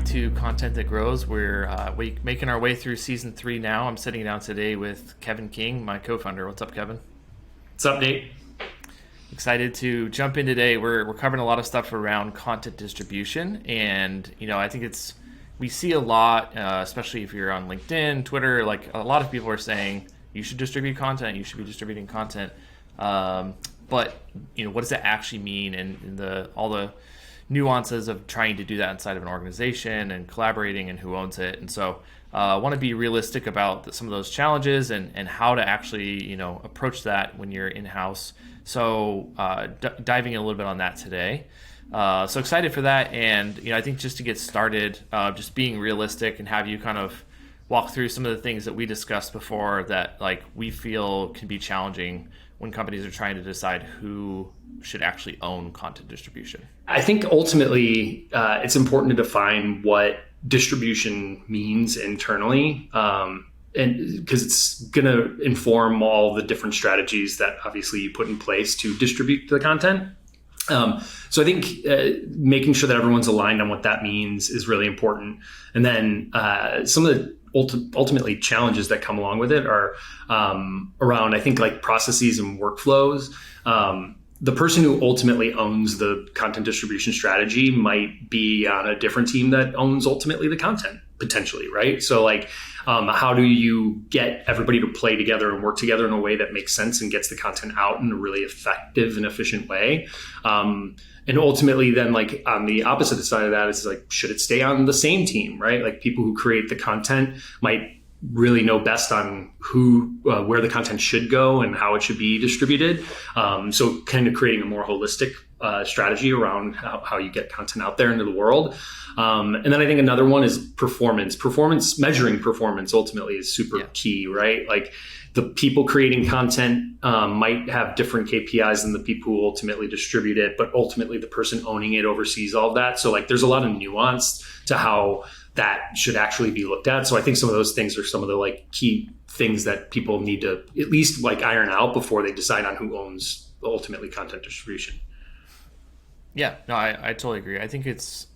back to Content That Grows. We're making our way through season 3 now. I'm sitting down today with Kevin King, my co-founder. What's up, Kevin? What's up, Nate? Excited to jump in today. We're covering a lot of stuff around content distribution, and I think we see a lot, especially if you're on LinkedIn, Twitter. Like, a lot of people are saying you should distribute content, you should be distributing content. But what does that actually mean, and all the nuances of trying to do that inside of an organization and collaborating and who owns it. And so I want to be realistic about some of those challenges and how to actually approach that when you're in-house. So diving in a little bit on that today. So excited for that. And I think just to get started, just being realistic and have you kind of walk through some of the things that we discussed before that we feel can be challenging when companies are trying to decide who should actually own content distribution. I think ultimately it's important to define what distribution means internally, and because it's going to inform all the different strategies that obviously you put in place to distribute the content. So I think making sure that everyone's aligned on what that means is really important. And then some of the ultimately challenges that come along with it are around, I think, like processes and workflows. The person who ultimately owns the content distribution strategy might be on a different team that owns ultimately the content, potentially, right? So how do you get everybody to play together and work together in a way that makes sense and gets the content out in a really effective and efficient way? And ultimately then on the opposite side of that is should it stay on the same team, right? Like, people who create the content might really know best on where the content should go and how it should be distributed. So kind of creating a more holistic strategy around how you get content out there into the world. And then I think another one is performance. Measuring performance ultimately is super key, right? Like, the people creating content might have different KPIs than the people who ultimately distribute it, but ultimately the person owning it oversees all of that. So there's a lot of nuance to how that should actually be looked at. So I think some of those things are some of the key things that people need to at least iron out before they decide on who owns ultimately content distribution. Yeah, no, I totally agree. I think it's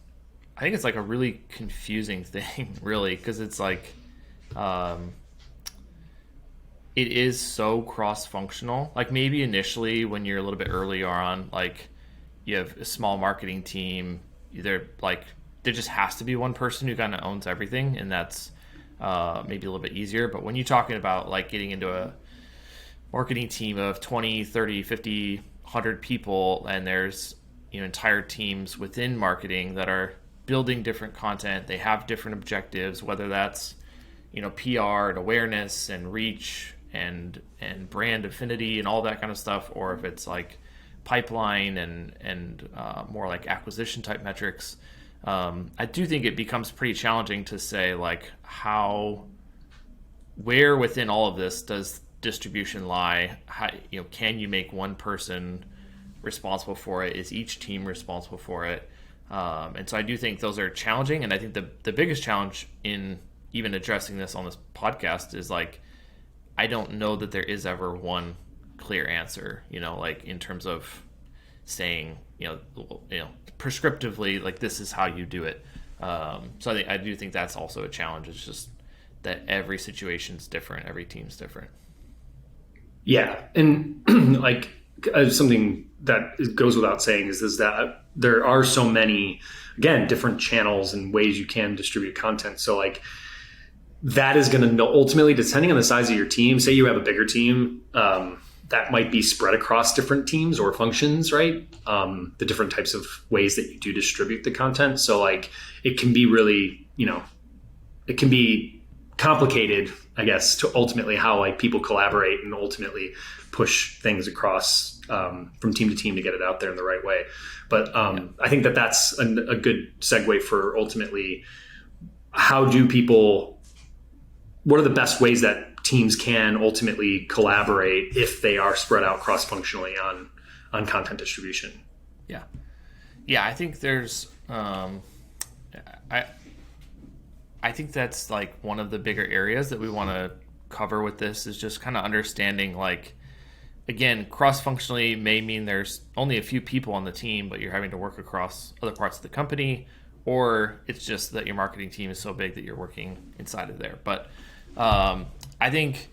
a really confusing thing, really, because it's it is so cross-functional. Maybe initially when you're a little bit earlier on, you have a small marketing team, there just has to be one person who kind of owns everything, and that's maybe a little bit easier. But when you're talking about getting into a marketing team of 20, 30, 50, 100 people, and there's entire teams within marketing that are building different content, they have different objectives, whether that's PR and awareness and reach and brand affinity and all that kind of stuff, or if it's pipeline and more acquisition type metrics. I do think it becomes pretty challenging to say where within all of this does distribution lie? How, can you make one person responsible for it? Is each team responsible for it? And so I do think those are challenging. And I think the biggest challenge in even addressing this on this podcast is I don't know that there is ever one clear answer, in terms of saying, prescriptively, this is how you do it. So I do think that's also a challenge. It's just that every situation's different. Every team's different. Yeah. And something that goes without saying is that there are so many, again, different channels and ways you can distribute content. So that is going to ultimately, depending on the size of your team, say you have a bigger team, that might be spread across different teams or functions, right? The different types of ways that you do distribute the content. So it can be really, it can be complicated, I guess, to ultimately how people collaborate and ultimately push things across from team to team to get it out there in the right way. But I think that's a good segue for ultimately what are the best ways that teams can ultimately collaborate if they are spread out cross-functionally on content distribution. Yeah. I think there's, I think that's one of the bigger areas that we want to cover with this is just kind of understanding again, cross-functionally may mean there's only a few people on the team, but you're having to work across other parts of the company or it's just that your marketing team is so big that you're working inside of there. But I think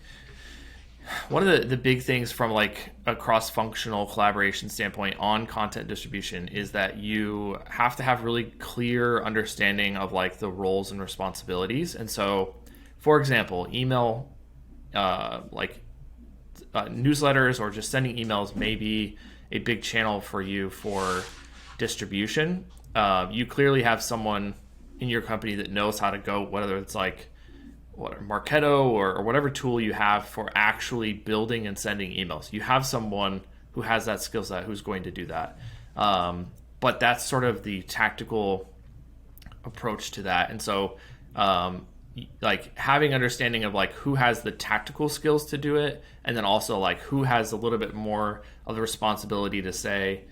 one of the big things from like a cross-functional collaboration standpoint on content distribution is that you have to have really clear understanding of like the roles and responsibilities. And so, for example, email, newsletters or just sending emails may be a big channel for you for distribution. You clearly have someone in your company that knows how to go, whether it's like Marketo or whatever tool you have for actually building and sending emails. You have someone who has that skill set who's going to do that. But that's sort of the tactical approach to that. And so like having understanding of like who has the tactical skills to do it, and then also like who has a little bit more of the responsibility to say,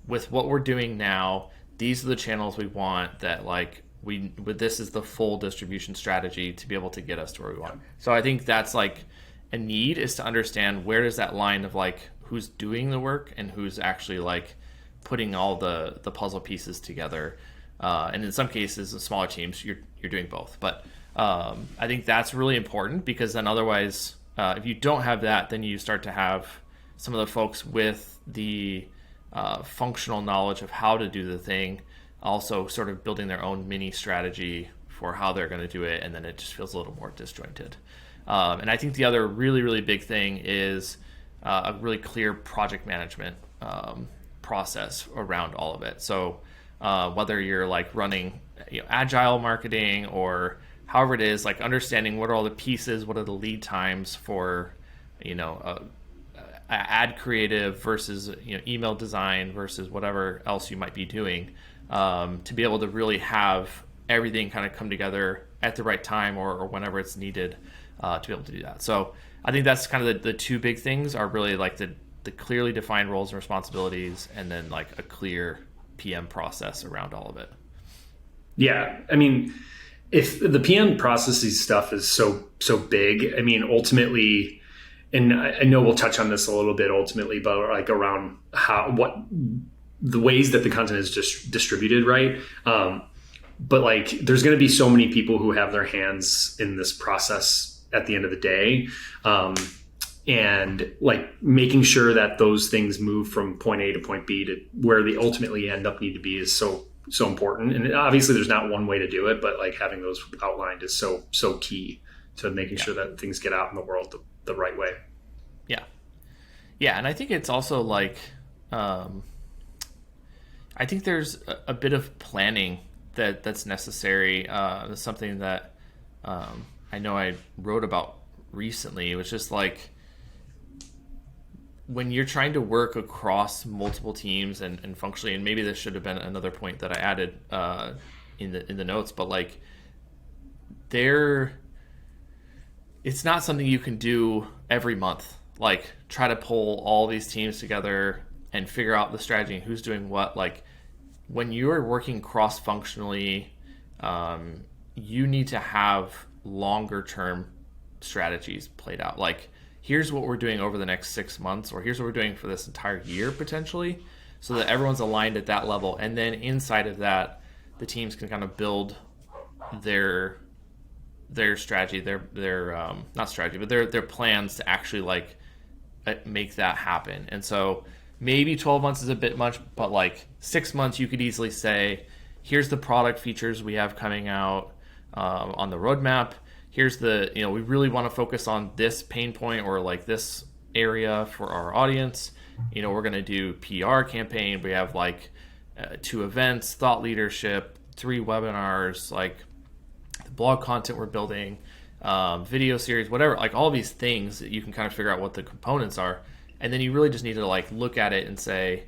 with what we're doing now, these are the channels we want that like this is the full distribution strategy to be able to get us to where we want. So I think that's like a need, is to understand where does that line of like who's doing the work and who's actually like putting all the puzzle pieces together. And in some cases, in smaller teams, you're doing both. But I think that's really important, because then otherwise, if you don't have that, then you start to have some of the folks with the functional knowledge of how to do the thing also sort of building their own mini strategy for how they're going to do it, and then it just feels a little more disjointed. And I think the other really, really big thing is a really clear project management process around all of it. So whether you're like running agile marketing or however it is, like understanding what are all the pieces, what are the lead times for ad creative versus email design versus whatever else you might be doing, to be able to really have everything kind of come together at the right time or whenever it's needed to be able to do that. So I think that's kind of the two big things are really like the clearly defined roles and responsibilities, and then like a clear PM process around all of it. Yeah. I mean, if the PM processes stuff is so big, I mean, ultimately, and I know we'll touch on this a little bit ultimately, but like around what the ways that the content is just distributed, right? But like, there's going to be so many people who have their hands in this process at the end of the day. And like making sure that those things move from point A to point B to where they ultimately end up need to be is so important. And obviously there's not one way to do it, but like having those outlined is so key to making sure that things get out in the world the right way. Yeah. And I think it's also like, I think there's a bit of planning that's necessary. That's something that I know I wrote about recently. It was just like, when you're trying to work across multiple teams and functionally, and maybe this should have been another point that I added in the notes, but like it's not something you can do every month. Like try to pull all these teams together and figure out the strategy and who's doing what. Like when you're working cross-functionally, you need to have longer term strategies played out. Like, here's what we're doing over the next 6 months, or here's what we're doing for this entire year potentially, so that everyone's aligned at that level. And then inside of that, the teams can kind of build their strategy, their not strategy, but their plans to actually like make that happen. And so maybe 12 months is a bit much, but like 6 months, you could easily say, here's the product features we have coming out on the roadmap. Here's we really want to focus on this pain point or like this area for our audience. We're going to do PR campaign. We have like 2 events, thought leadership, 3 webinars, like the blog content we're building, video series, whatever, like all these things that you can kind of figure out what the components are. And then you really just need to like look at it and say,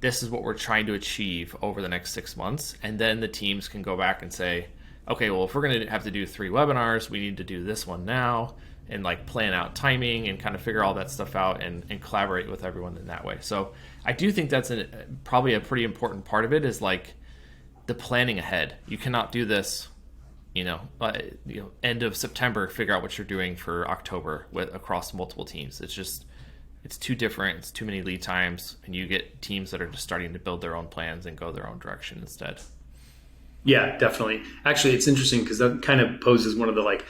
this is what we're trying to achieve over the next 6 months. And then the teams can go back and say, okay, well, if we're going to have to do 3 webinars, we need to do this one now, and like plan out timing and kind of figure all that stuff out and collaborate with everyone in that way. So I do think that's probably a pretty important part of it, is like the planning ahead. You cannot do this, end of September, figure out what you're doing for October across multiple teams. It's too different. It's too many lead times, and you get teams that are just starting to build their own plans and go their own direction instead. Yeah, definitely. Actually, it's interesting because that kind of poses one of the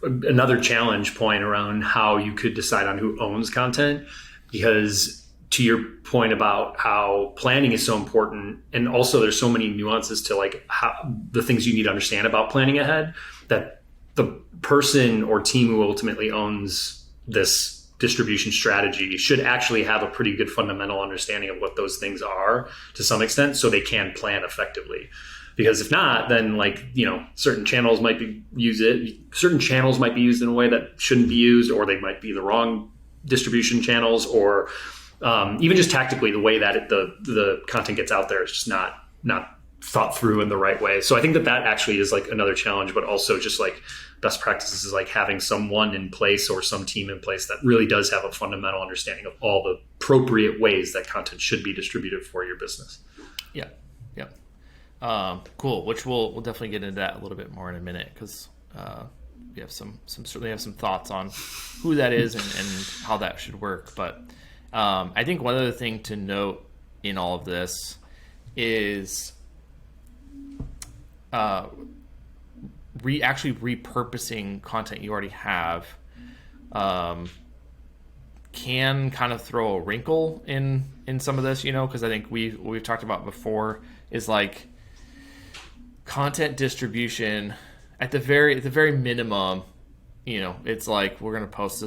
another challenge point around how you could decide on who owns content, because to your point about how planning is so important, and also there's so many nuances to how the things you need to understand about planning ahead, that the person or team who ultimately owns this distribution strategy should actually have a pretty good fundamental understanding of what those things are to some extent, so they can plan effectively. Because if not, then certain channels might be used in a way that shouldn't be used, or they might be the wrong distribution channels, or even just tactically the way that the content gets out there is just not thought through in the right way. So I think that actually is another challenge, but also just best practices is having someone in place or some team in place that really does have a fundamental understanding of all the appropriate ways that content should be distributed for your business. Yeah. Cool. Which we'll definitely get into that a little bit more in a minute, because we have certainly have some thoughts on who that is and how that should work. But I think one other thing to note in all of this is actually repurposing content you already have can kind of throw a wrinkle in some of this, because I think we've talked about before is content distribution at the very minimum. It's we're going to post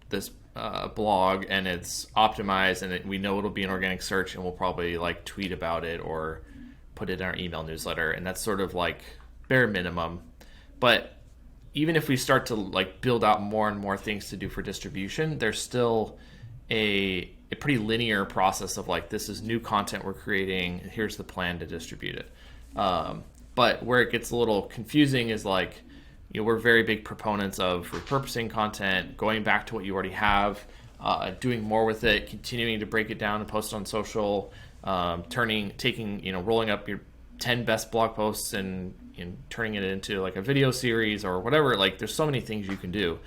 this blog, and it's optimized, and we know it'll be an organic search, and we'll probably tweet about it or put it in our email newsletter, and that's sort of bare minimum. But even if we start to build out more and more things to do for distribution, there's still a pretty linear process of this is new content we're creating, and here's the plan to distribute it. But where it gets a little confusing is we're very big proponents of repurposing content, going back to what you already have, doing more with it, continuing to break it down and post it on social, rolling up your 10 best blog posts and turning it into a video series or whatever. There's so many things you can do.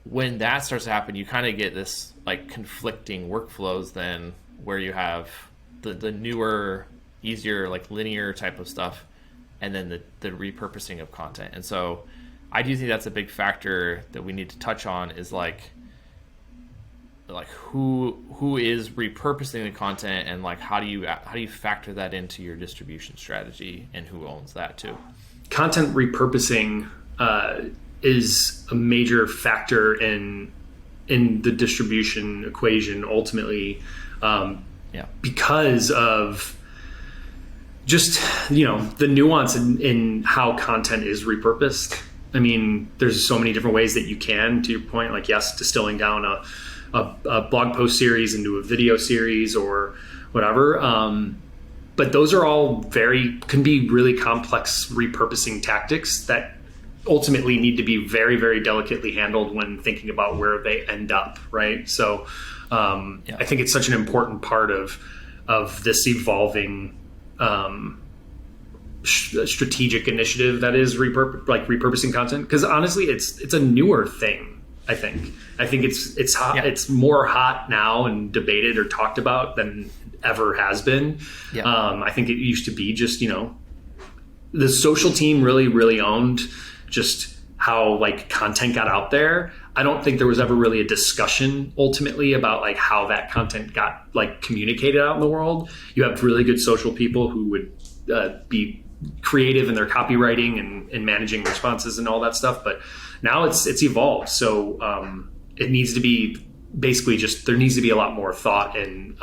When that starts to happen, you kind of get this conflicting workflows then, where you have the newer, easier linear type of stuff, and then the repurposing of content. And so I do think that's a big factor that we need to touch on is who is repurposing the content, and how do you factor that into your distribution strategy, and who owns that too. Content repurposing is a major factor in the distribution equation ultimately, because of just the nuance in how content is repurposed. I mean, there's so many different ways that you can, to your point, yes, distilling down a blog post series into a video series or whatever. But those are all can be really complex repurposing tactics that ultimately need to be very, very delicately handled when thinking about where they end up, right? So I think it's such an important part of this evolving strategic initiative that is repurposing content, because honestly it's a newer thing. I think it's hot. Yeah. It's more hot now and debated or talked about than ever has been. I think it used to be just the social team really owned just how content got out there. I don't think there was ever really a discussion ultimately about how that content got communicated out in the world. You have really good social people who would be creative in their copywriting and managing responses and all that stuff. But now it's evolved. So it needs to be basically there needs to be a lot more thought and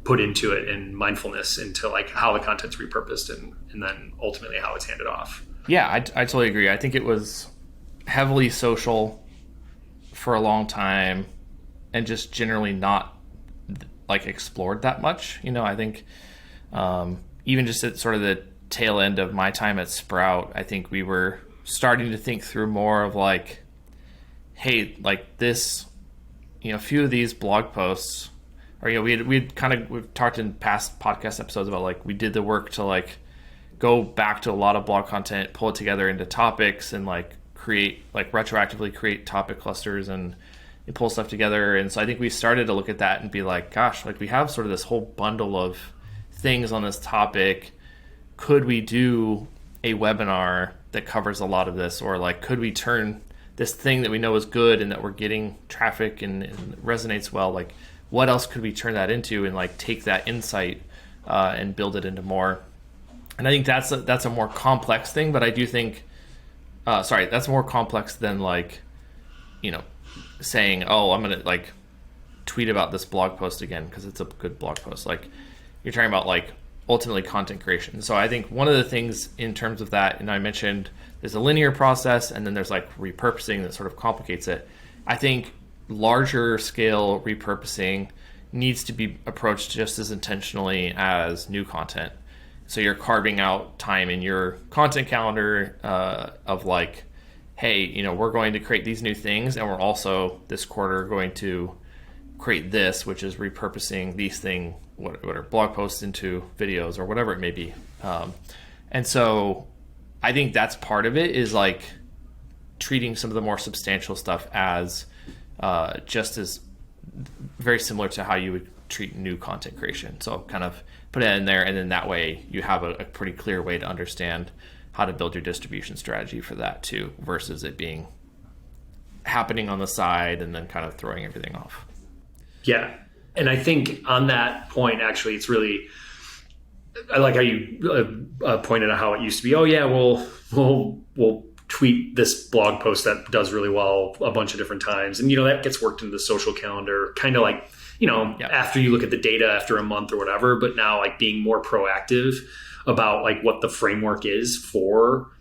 put into it, and mindfulness into how the content's repurposed and then ultimately how it's handed off. Yeah, I totally agree. I think it was heavily social for a long time, and just generally not explored that much. I think even just at sort of the tail end of my time at Sprout, I think we were starting to think through more of hey, this, a few of these blog posts, or we've talked in past podcast episodes about we did the work to go back to a lot of blog content, pull it together into topics, and create retroactively create topic clusters and pull stuff together. And so I think we started to look at that and be gosh, we have sort of this whole bundle of things on this topic. could we do a webinar that covers a lot of this? Or like, could we turn this thing that we know is good and that we're getting traffic and resonates well, like what else could we turn that into and like take that insight and build it into more? And I think that's a more complex thing, but I do think, that's more complex than like, saying, oh, I'm going to like tweet about this blog post again because it's a good blog post. Like you're talking about like ultimately content creation. So I think one of the things in terms of that, and I mentioned there's a linear process and then there's like repurposing that sort of complicates it. I think larger scale repurposing needs to be approached just as intentionally as new content. So you're carving out time in your content calendar of like, hey, we're going to create these new things and we're also this quarter going to create this, which is repurposing these things, what are blog posts into videos or whatever it may be. And so I think that's part of it, is like treating some of the more substantial stuff as just as very similar to how you would treat new content creation. So kind of put it in there, and then that way you have a pretty clear way to understand how to build your distribution strategy for that too, versus it being happening on the side and then kind of throwing everything off. Yeah. And I think on that point, actually, it's really, I like how you pointed out how it used to be, oh yeah, we'll tweet this blog post that does really well a bunch of different times. And, that gets worked into the social calendar, kind of like, after you look at the data after a month or whatever, but now like being more proactive about like what the framework is for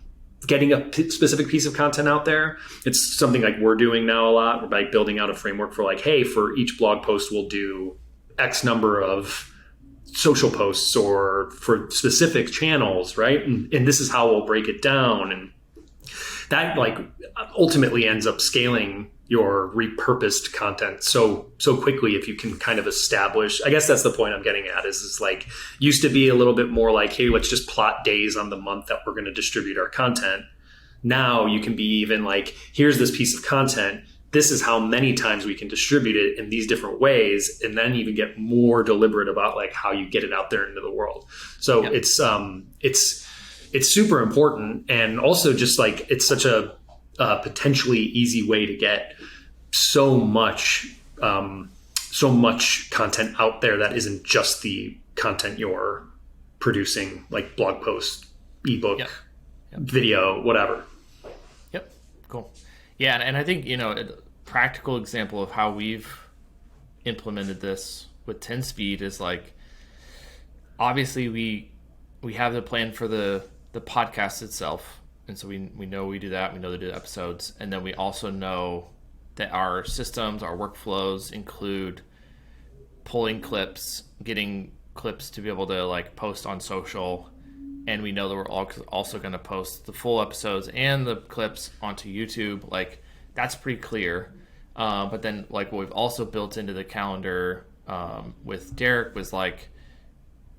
getting a specific piece of content out there. It's something like we're doing now a lot. We're like building out a framework for like, hey, for each blog post, we'll do X number of social posts or for specific channels, right? And this is how we'll break it down. And that like ultimately ends up scaling your repurposed content so quickly if you can kind of establish, I guess that's the point I'm getting at, is like used to be a little bit more like, hey, let's just plot days on the month that we're going to distribute our content. Now you can be even like, here's this piece of content. This is how many times we can distribute it in these different ways, and then even get more deliberate about like how you get it out there into the world. So it's super important. And also just like, it's such a potentially easy way to get so much content out there that isn't just the content you're producing, like blog post, ebook, video, whatever. Yep. Cool. Yeah. And I think, a practical example of how we've implemented this with 10 speed is like, obviously we have the plan for the podcast itself. And so we know we do that. We know they do the episodes. And then we also know that our systems, our workflows include pulling clips, getting clips to be able to like post on social. And we know that we're also going to post the full episodes and the clips onto YouTube. Like that's pretty clear. But then like what we've also built into the calendar with Derek was like,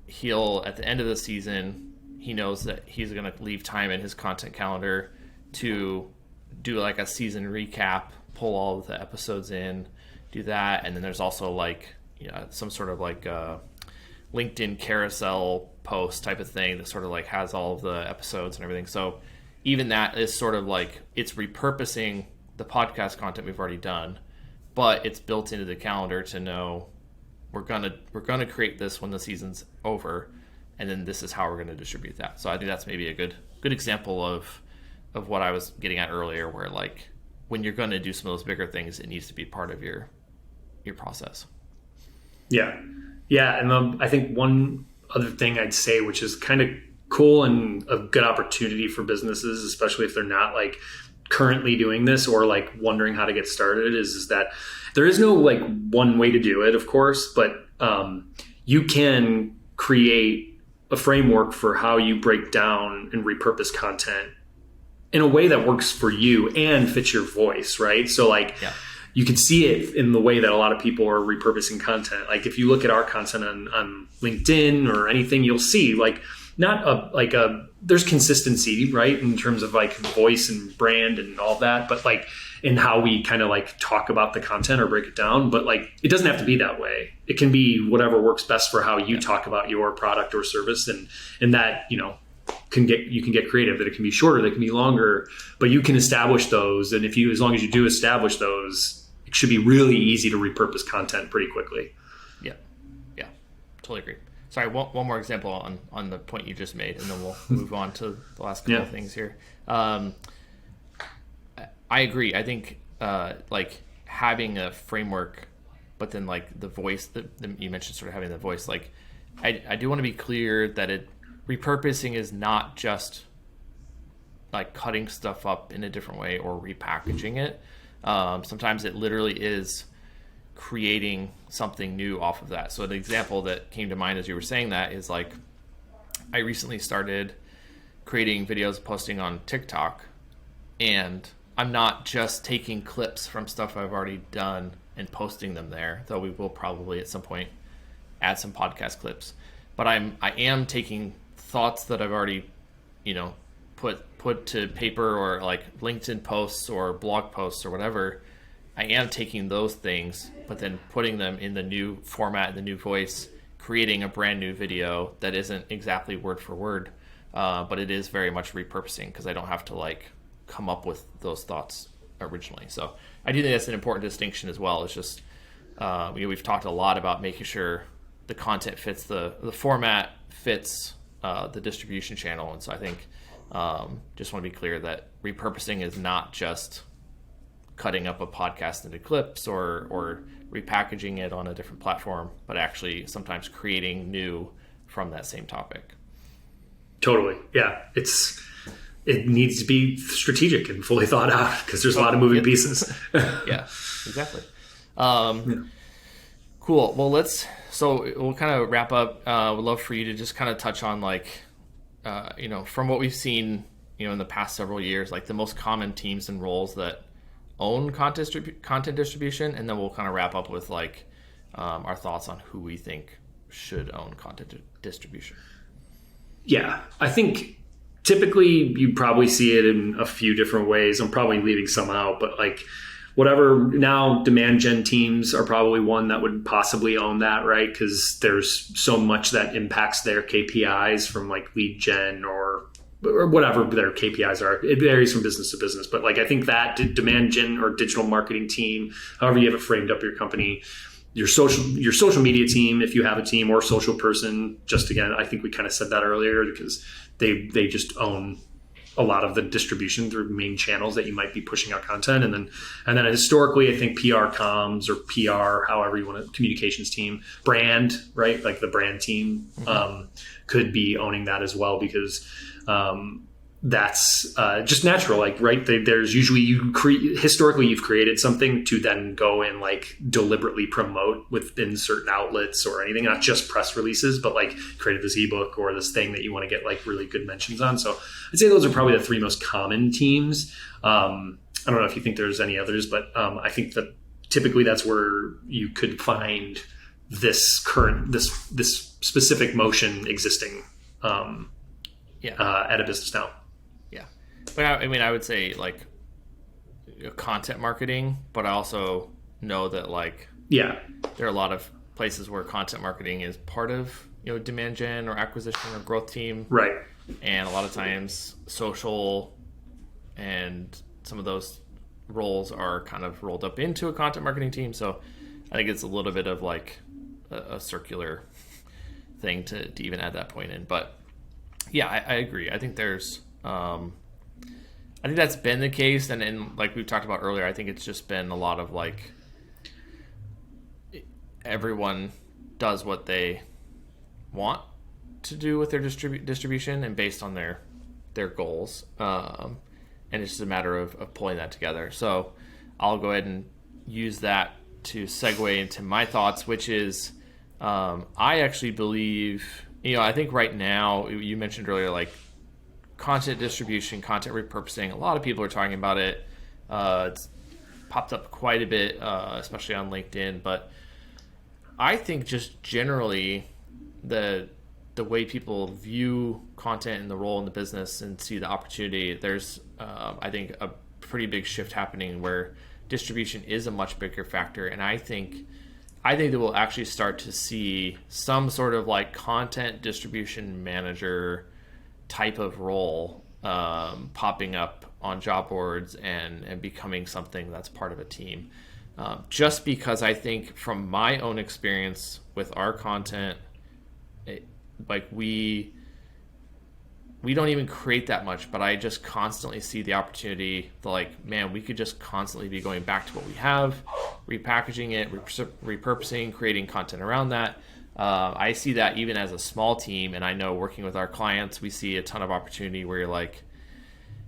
he'll, at the end of the season, he knows that he's going to leave time in his content calendar to do like a season recap, pull all of the episodes in, do that. And then there's also like, some sort of like LinkedIn carousel post type of thing that sort of like has all of the episodes and everything. So even that is sort of like, it's repurposing the podcast content we've already done, but it's built into the calendar to know we're gonna create this when the season's over, and then this is how we're going to distribute that. So I think that's maybe a good example of what I was getting at earlier, where like when you're going to do some of those bigger things, it needs to be part of your process. Yeah. And I think one other thing I'd say, which is kind of cool and a good opportunity for businesses, especially if they're not like currently doing this or like wondering how to get started, is that there is no like one way to do it, of course, but you can create a framework for how you break down and repurpose content in a way that works for you and fits your voice, right? So like you can see it in the way that a lot of people are repurposing content. Like if you look at our content on LinkedIn or anything, you'll see like there's consistency, right? In terms of like voice and brand and all that, but like in how we kind of like talk about the content or break it down. But like, it doesn't have to be that way. It can be whatever works best for how you talk about your product or service. And that, you can get creative, that it can be shorter, that it can be longer, but you can establish those. And as long as you do establish those, it should be really easy to repurpose content pretty quickly. Yeah, totally agree. Sorry, one more example on the point you just made, and then we'll move on to the last couple of things here. I agree. I think like having a framework, but then like the voice that you mentioned, sort of having the voice, like I do want to be clear that repurposing is not just like cutting stuff up in a different way or repackaging it. Sometimes it literally is creating something new off of that. So an example that came to mind as you were saying that is like, I recently started creating videos, posting on TikTok, and I'm not just taking clips from stuff I've already done and posting them there, though we will probably at some point add some podcast clips. But I am taking thoughts that I've already, put to paper, or like LinkedIn posts or blog posts or whatever. I am taking those things, but then putting them in the new format, the new voice, creating a brand new video that isn't exactly word for word, but it is very much repurposing because I don't have to like come up with those thoughts originally. So I do think that's an important distinction as well. It's just, we've talked a lot about making sure the content fits the format, fits the distribution channel. And so I think just want to be clear that repurposing is not just cutting up a podcast into clips or repackaging it on a different platform, but actually sometimes creating new from that same topic. Totally. Yeah. It needs to be strategic and fully thought out because there's a lot of moving pieces. Yeah, exactly. Cool. Well, we'll kind of wrap up. We'd love for you to just kind of touch on like, from what we've seen, in the past several years, like the most common teams and roles that own content distribution, and then we'll kind of wrap up with like our thoughts on who we think should own content distribution. Yeah, I think typically you probably see it in a few different ways. I'm probably leaving some out, but like whatever, now demand gen teams are probably one that would possibly own that, right? Because there's so much that impacts their KPIs from like lead gen or whatever their KPIs are. It varies from business to business, but like I think that demand gen or digital marketing team, however you have it framed up your company, your social media team, if you have a team, or social person, just again, I think we kind of said that earlier because they just own a lot of the distribution through main channels that you might be pushing out content. And then historically, I think PR comms or PR, however you want to, communications team, brand, right? Like the brand team could be owning that as well, because that's just natural. Like, right, there's usually historically you've created something to then go and like deliberately promote within certain outlets or anything, not just press releases, but like created this ebook or this thing that you want to get like really good mentions on. So I'd say those are probably the three most common teams. I don't know if you think there's any others, but I think that typically that's where you could find this specific motion existing at a business now. Yeah. But I would say like content marketing, but I also know that like, there are a lot of places where content marketing is part of, demand gen or acquisition or growth team. Right. And a lot of times social and some of those roles are kind of rolled up into a content marketing team. So I think it's a little bit of like a circular thing to even add that point in. But yeah, I agree. I think there's, I think that's been the case. And like we talked about earlier, I think it's just been a lot of like, everyone does what they want to do with their distribution and based on their goals. And it's just a matter of pulling that together. So I'll go ahead and use that to segue into my thoughts, which is, I actually believe, I think right now, you mentioned earlier, like content distribution, content repurposing, a lot of people are talking about it. It's popped up quite a bit, especially on LinkedIn. But I think just generally the way people view content and the role in the business and see the opportunity, there's, I think, a pretty big shift happening where distribution is a much bigger factor. And I think that we'll actually start to see some sort of like content distribution manager type of role popping up on job boards and becoming something that's part of a team. Just because I think from my own experience with our content, like we don't even create that much, but I just constantly see the opportunity to like, man, we could just constantly be going back to what we have, repackaging it, repurposing, creating content around that. I see that even as a small team, and I know working with our clients, we see a ton of opportunity where you're like,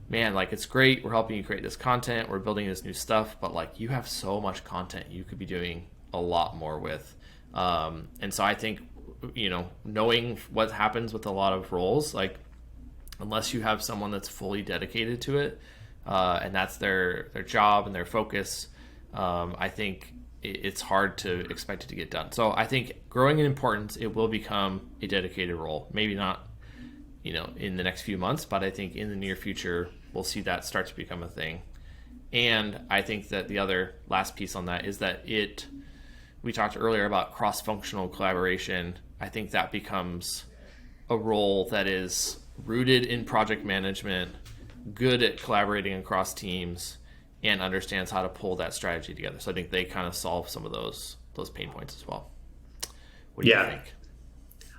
man, like it's great, we're helping you create this content, we're building this new stuff, but like you have so much content you could be doing a lot more with. And so I think, knowing what happens with a lot of roles, like unless you have someone that's fully dedicated to it, and that's their job and their focus, I think it's hard to expect it to get done. So I think growing in importance, it will become a dedicated role. Maybe not, in the next few months, but I think in the near future, we'll see that start to become a thing. And I think that the other last piece on that is that we talked earlier about cross-functional collaboration. I think that becomes a role that is rooted in project management, good at collaborating across teams, and understands how to pull that strategy together. So I think they kind of solve some of those pain points as well. What do you think?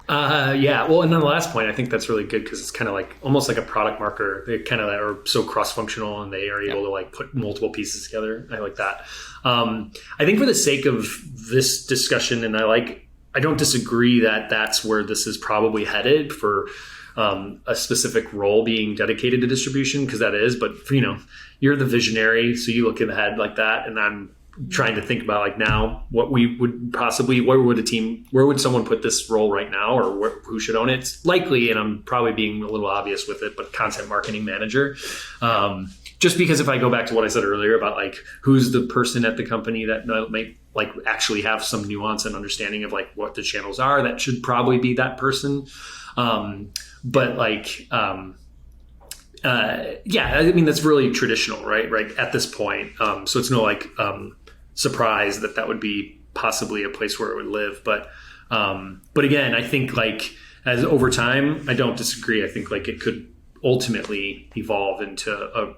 Well, and then the last point, I think that's really good because it's kind of like almost like a product marker. They kind of are so cross-functional and they are able to like put multiple pieces together. I like that. I think for the sake of this discussion, and I don't disagree that that's where this is probably headed for a specific role being dedicated to distribution, because that is, but you're the visionary, so you look ahead like that, and I'm trying to think about like now what we would possibly, where would someone put this role right now, or who should own it? It's likely, and I'm probably being a little obvious with it, but content marketing manager. Just because if I go back to what I said earlier about like who's the person at the company that may like actually have some nuance and understanding of like what the channels are, that should probably be that person. But like, I mean, that's really traditional, right? Right at this point. So it's no like surprise that would be possibly a place where it would live. But again, I think like as over time, I don't disagree. I think like it could ultimately evolve into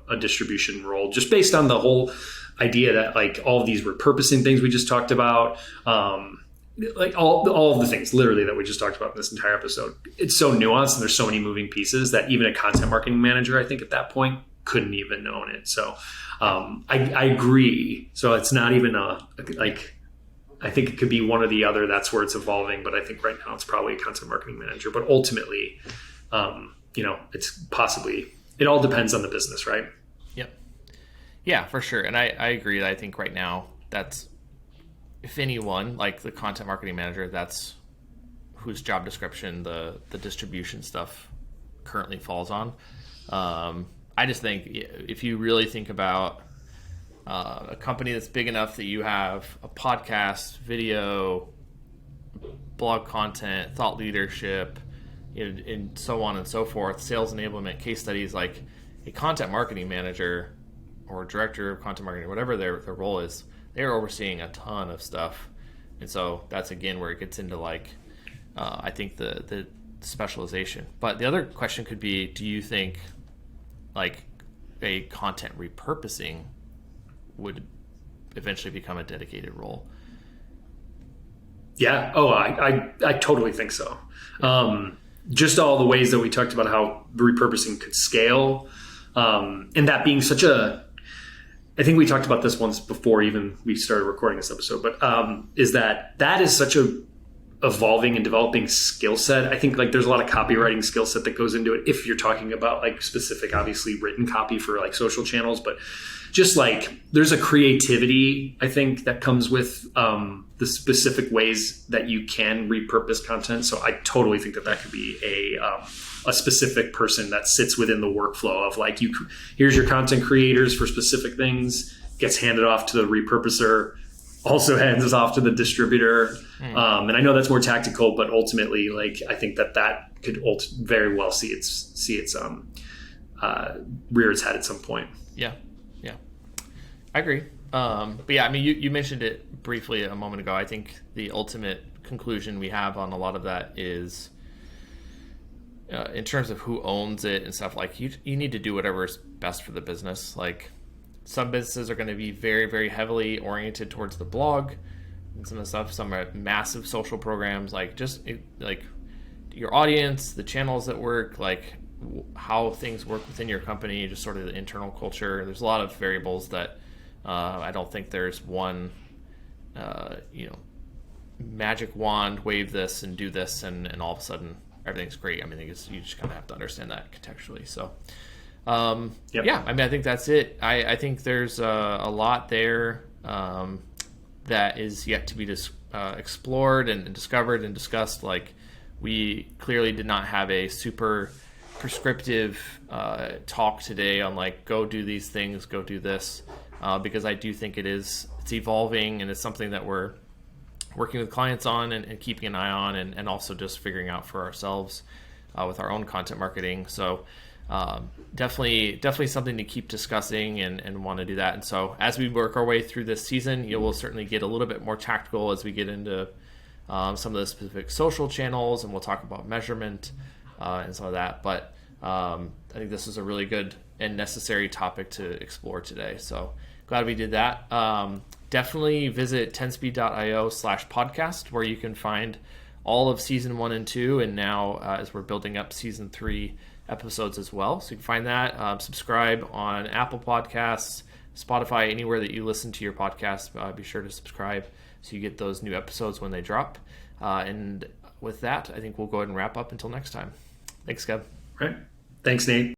a distribution role, just based on the whole idea that like all of these repurposing things we just talked about, like all of the things literally that we just talked about in this entire episode, it's so nuanced and there's so many moving pieces that even a content marketing manager, I think at that point couldn't even own it. So I agree. So it's not even I think it could be one or the other. That's where it's evolving. But I think right now it's probably a content marketing manager. But ultimately, it's possibly, it all depends on the business, right? Yep. Yeah, for sure. And I agree. I think right now that's, if anyone, like the content marketing manager, that's whose job description the distribution stuff currently falls on. I just think if you really think about a company that's big enough that you have a podcast, video, blog content, thought leadership, and so on and so forth, sales enablement, case studies, like a content marketing manager or director of content marketing, whatever their role is, they're overseeing a ton of stuff. And so that's again where it gets into like I think the specialization. But the other question could be, do you think like a content repurposing would eventually become a dedicated role? Yeah. Oh, I totally think so. Just all the ways that we talked about how repurposing could scale, and that being such a, I think we talked about this once before even we started recording this episode, but is that is such a evolving and developing skill set. I think like there's a lot of copywriting skill set that goes into it if you're talking about like specific, obviously written copy for like social channels, but just like there's a creativity, I think, that comes with the specific ways that you can repurpose content. So I totally think that could be a specific person that sits within the workflow of like, here's your content creators for specific things, gets handed off to the repurposer, also hands us off to the distributor. And I know that's more tactical, but ultimately, like, I think that could very well see its rear its head at some point. Yeah. I agree. But yeah, I mean, you mentioned it briefly a moment ago. I think the ultimate conclusion we have on a lot of that is in terms of who owns it and stuff, like you need to do whatever is best for the business. Like some businesses are going to be very, very heavily oriented towards the blog and some of the stuff. Some are massive social programs, like just like your audience, the channels that work, like how things work within your company, just sort of the internal culture. There's a lot of variables that I don't think there's one, magic wand, wave this and do this, and all of a sudden everything's great. I mean, you just kind of have to understand that contextually. So, Yep. yeah, I mean, I think that's it. I think there's a lot there that is yet to be explored and discovered and discussed. Like, we clearly did not have a super prescriptive talk today on like, go do these things, go do this, because I do think it's evolving, and it's something that we're working with clients on and keeping an eye on, and also just figuring out for ourselves with our own content marketing. So definitely something to keep discussing and want to do that. And so as we work our way through this season, we'll certainly get a little bit more tactical as we get into some of the specific social channels, and we'll talk about measurement and some of that. But I think this is a really good and necessary topic to explore today. So glad we did that. Definitely visit 10speed.io/podcast, where you can find all of season 1 and 2, and now as we're building up season 3 episodes as well. So you can find that. Subscribe on Apple Podcasts, Spotify, anywhere that you listen to your podcast. Be sure to subscribe so you get those new episodes when they drop. And with that, I think we'll go ahead and wrap up until next time. Thanks, Kev. All right. Thanks, Nate.